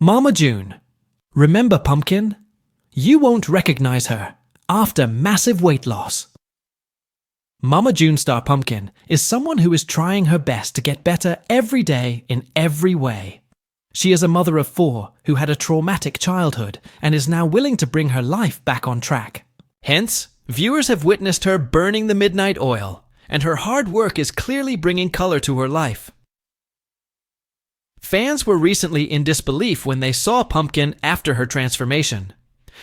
Mama June. Remember Pumpkin? You won't recognize her after massive weight loss. Mama June Star Pumpkin is someone who is trying her best to get better every day in every way. She is a mother of 4 who had a traumatic childhood and is now willing to bring her life back on track. Hence, viewers have witnessed her burning the midnight oil, and her hard work is clearly bringing color to her life. Fans were recently in disbelief when they saw Pumpkin after her transformation.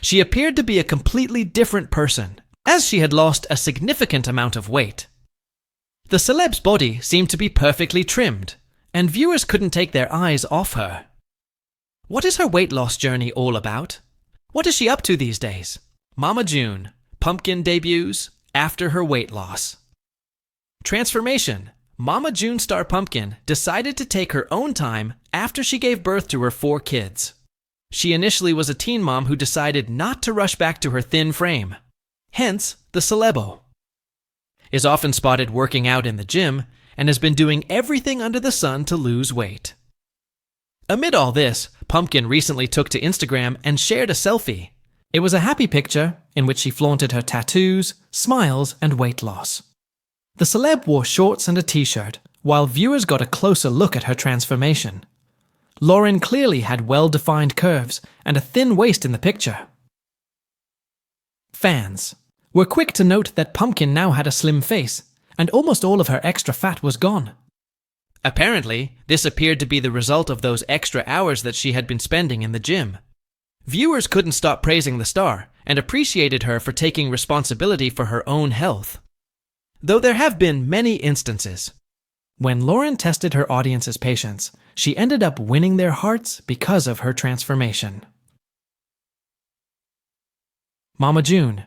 She appeared to be a completely different person, as she had lost a significant amount of weight. The celeb's body seemed to be perfectly trimmed, and viewers couldn't take their eyes off her. What is her weight loss journey all about? What is she up to these days? Mama June, Pumpkin debuts after her weight loss. Transformation. Mama June Star Pumpkin decided to take her own time after she gave birth to her 4 kids. She initially was a teen mom who decided not to rush back to her thin frame. Hence, the celebo. Is often spotted working out in the gym and has been doing everything under the sun to lose weight. Amid all this, Pumpkin recently took to Instagram and shared a selfie. It was a happy picture in which she flaunted her tattoos, smiles, and weight loss. The celeb wore shorts and a t-shirt, while viewers got a closer look at her transformation. Lauren clearly had well-defined curves and a thin waist in the picture. Fans were quick to note that Pumpkin now had a slim face, and almost all of her extra fat was gone. Apparently, this appeared to be the result of those extra hours that she had been spending in the gym. Viewers couldn't stop praising the star and appreciated her for taking responsibility for her own health. Though there have been many instances. When Lauren tested her audience's patience, she ended up winning their hearts because of her transformation. Mama June.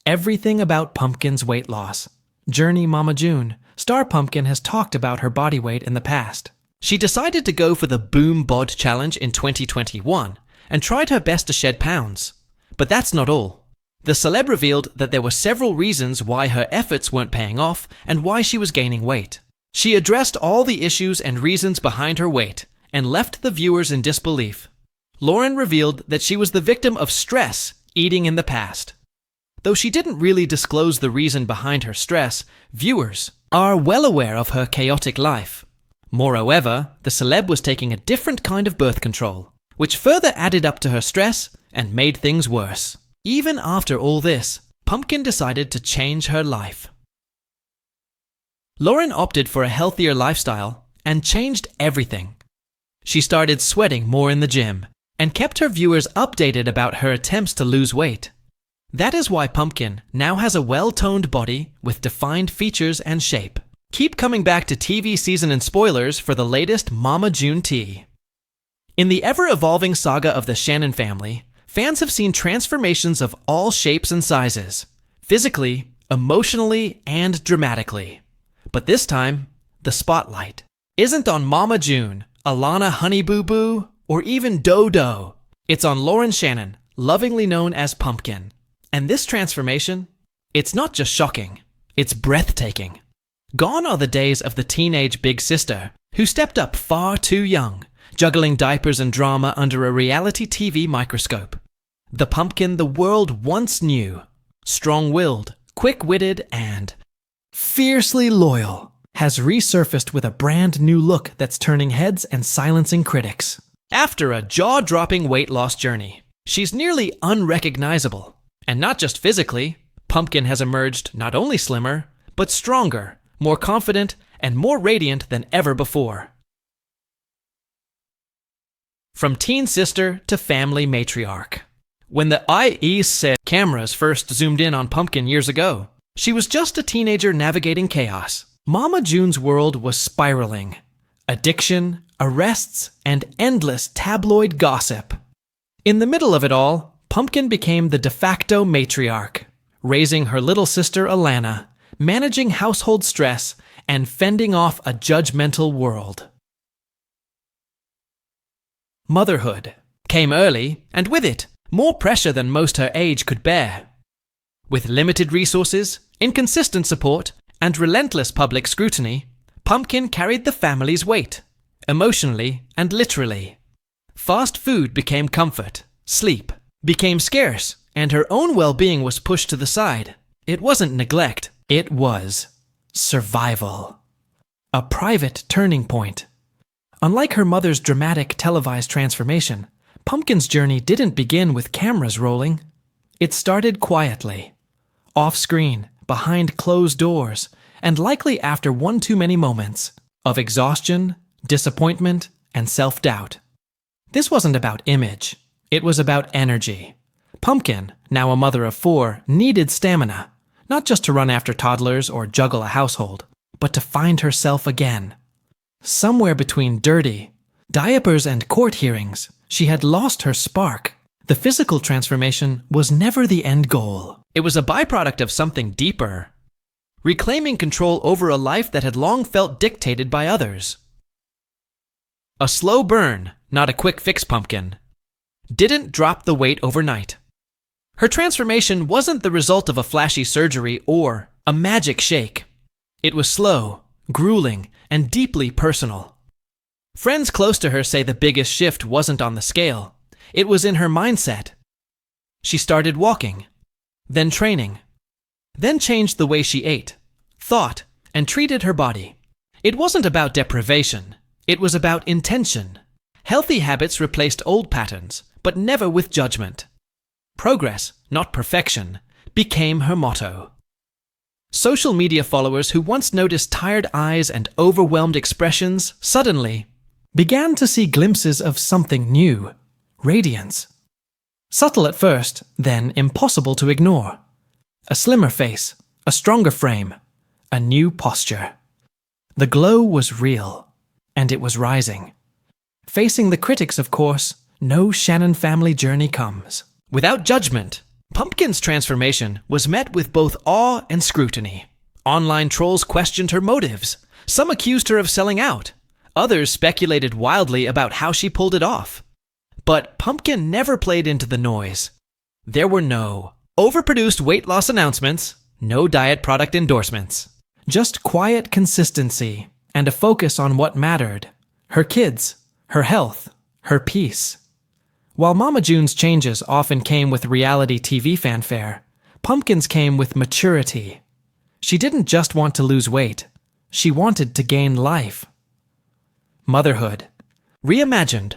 Everything about Pumpkin's weight loss. Journey Mama June. Star Pumpkin has talked about her body weight in the past. She decided to go for the Boom Bod Challenge in 2021 and tried her best to shed pounds. But that's not all. The celeb revealed that there were several reasons why her efforts weren't paying off and why she was gaining weight. She addressed all the issues and reasons behind her weight and left the viewers in disbelief. Lauren revealed that she was the victim of stress eating in the past. Though she didn't really disclose the reason behind her stress, viewers are well aware of her chaotic life. Moreover, the celeb was taking a different kind of birth control, which further added up to her stress and made things worse. Even after all this, Pumpkin decided to change her life. Lauren opted for a healthier lifestyle and changed everything. She started sweating more in the gym and kept her viewers updated about her attempts to lose weight. That is why Pumpkin now has a well-toned body with defined features and shape. Keep coming back to TV season and spoilers for the latest Mama June tea. In the ever-evolving saga of the Shannon family, fans have seen transformations of all shapes and sizes, physically, emotionally, and dramatically. But this time, the spotlight isn't on Mama June, Alana Honey Boo Boo, or even Dodo. It's on Lauren Shannon, lovingly known as Pumpkin. And this transformation, it's not just shocking, it's breathtaking. Gone are the days of the teenage big sister who stepped up far too young, juggling diapers and drama under a reality TV microscope. The Pumpkin the world once knew, strong-willed, quick-witted, and fiercely loyal, has resurfaced with a brand new look that's turning heads and silencing critics. After a jaw-dropping weight loss journey, she's nearly unrecognizable. And not just physically, Pumpkin has emerged not only slimmer, but stronger, more confident, and more radiant than ever before. From teen sister to family matriarch. When the IE cameras first zoomed in on Pumpkin years ago, she was just a teenager navigating chaos. Mama June's world was spiraling. Addiction, arrests, and endless tabloid gossip. In the middle of it all, Pumpkin became the de facto matriarch, raising her little sister Alana, managing household stress, and fending off a judgmental world. Motherhood came early, and with it, more pressure than most her age could bear. With limited resources, inconsistent support, and relentless public scrutiny, Pumpkin carried the family's weight, emotionally and literally. Fast food became comfort, sleep became scarce, and her own well-being was pushed to the side. It wasn't neglect, it was survival. A private turning point. Unlike her mother's dramatic televised transformation, Pumpkin's journey didn't begin with cameras rolling. It started quietly, off-screen, behind closed doors, and likely after one too many moments of exhaustion, disappointment, and self-doubt. This wasn't about image, it was about energy. Pumpkin, now a mother of 4, needed stamina, not just to run after toddlers or juggle a household, but to find herself again. Somewhere between dirty, diapers and court hearings, she had lost her spark. The physical transformation was never the end goal. It was a byproduct of something deeper. Reclaiming control over a life that had long felt dictated by others. A slow burn, not a quick fix, Pumpkin. Didn't drop the weight overnight. Her transformation wasn't the result of a flashy surgery or a magic shake. It was slow, grueling, and deeply personal. Friends close to her say the biggest shift wasn't on the scale. It was in her mindset. She started walking, then training, then changed the way she ate, thought, and treated her body. It wasn't about deprivation. It was about intention. Healthy habits replaced old patterns, but never with judgment. Progress, not perfection, became her motto. Social media followers who once noticed tired eyes and overwhelmed expressions suddenly began to see glimpses of something new, radiance. Subtle at first, then impossible to ignore. A slimmer face, a stronger frame, a new posture. The glow was real, and it was rising. Facing the critics, of course, no Shannon family journey comes without judgment. Pumpkin's transformation was met with both awe and scrutiny. Online trolls questioned her motives. Some accused her of selling out. Others speculated wildly about how she pulled it off. But Pumpkin never played into the noise. There were no overproduced weight loss announcements, no diet product endorsements. Just quiet consistency and a focus on what mattered. Her kids, her health, her peace. While Mama June's changes often came with reality TV fanfare, Pumpkin's came with maturity. She didn't just want to lose weight. She wanted to gain life. Motherhood. Reimagined.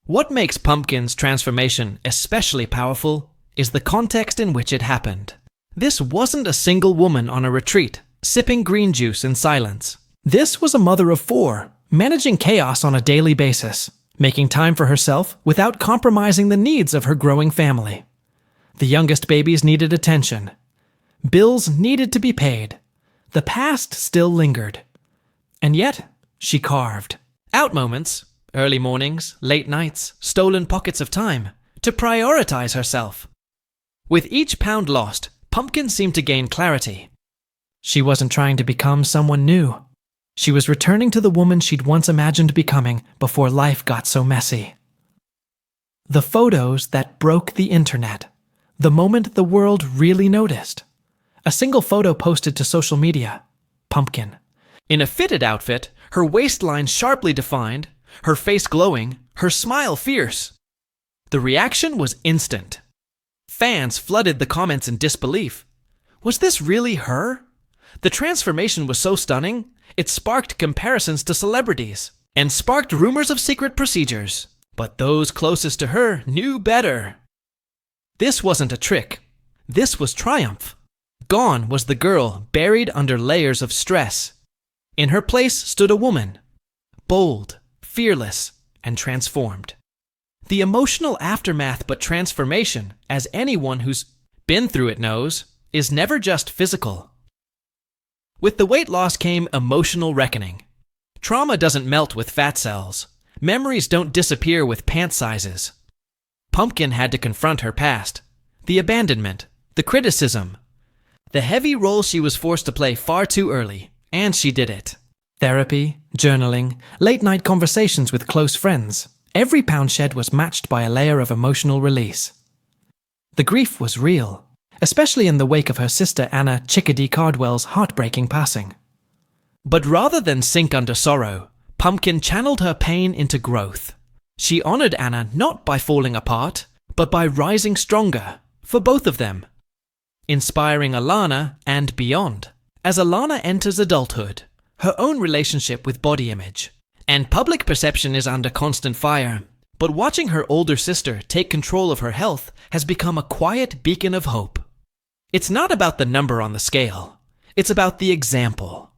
What makes Pumpkin's transformation especially powerful is the context in which it happened. This wasn't a single woman on a retreat, sipping green juice in silence. This was a mother of 4, managing chaos on a daily basis, making time for herself without compromising the needs of her growing family. The youngest babies needed attention. Bills needed to be paid. The past still lingered. And yet, she carved out moments, early mornings, late nights, stolen pockets of time, to prioritize herself. With each pound lost, Pumpkin seemed to gain clarity. She wasn't trying to become someone new. She was returning to the woman she'd once imagined becoming before life got so messy. The photos that broke the internet. The moment the world really noticed. A single photo posted to social media. Pumpkin. In a fitted outfit, her waistline sharply defined, her face glowing, her smile fierce. The reaction was instant. Fans flooded the comments in disbelief. Was this really her? The transformation was so stunning, it sparked comparisons to celebrities, and sparked rumors of secret procedures. But those closest to her knew better. This wasn't a trick. This was triumph. Gone was the girl buried under layers of stress. In her place stood a woman, bold, fearless, and transformed. The emotional aftermath but transformation, as anyone who's been through it knows, is never just physical. With the weight loss came emotional reckoning. Trauma doesn't melt with fat cells. Memories don't disappear with pant sizes. Pumpkin had to confront her past. The abandonment, the criticism, the heavy role she was forced to play far too early, and she did it. Therapy, journaling, late-night conversations with close friends. Every pound shed was matched by a layer of emotional release. The grief was real, especially in the wake of her sister Anna Chickadee Cardwell's heartbreaking passing. But rather than sink under sorrow, Pumpkin channeled her pain into growth. She honored Anna not by falling apart, but by rising stronger, for both of them. Inspiring Alana and beyond, as Alana enters adulthood, her own relationship with body image. And public perception is under constant fire, but watching her older sister take control of her health has become a quiet beacon of hope. It's not about the number on the scale, it's about the example.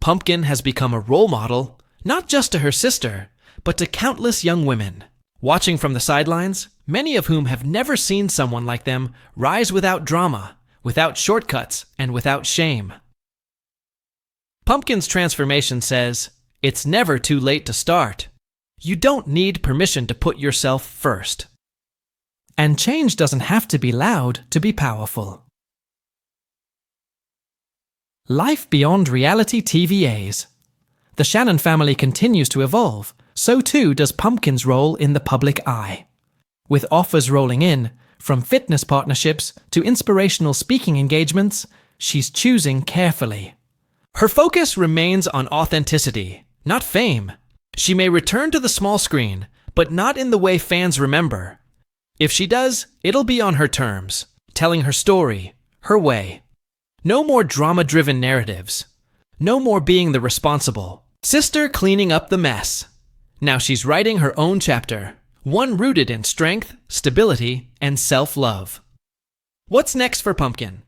Pumpkin has become a role model, not just to her sister, but to countless young women. Watching from the sidelines, many of whom have never seen someone like them rise without drama, without shortcuts, and without shame. Pumpkin's transformation says, it's never too late to start. You don't need permission to put yourself first. And change doesn't have to be loud to be powerful. Life beyond reality TVAs. The Shannon family continues to evolve, so too does Pumpkin's role in the public eye. With offers rolling in, from fitness partnerships to inspirational speaking engagements, she's choosing carefully. Her focus remains on authenticity, not fame. She may return to the small screen, but not in the way fans remember. If she does, it'll be on her terms, telling her story, her way. No more drama-driven narratives. No more being the responsible sister cleaning up the mess. Now she's writing her own chapter, one rooted in strength, stability, and self-love. What's next for Pumpkin?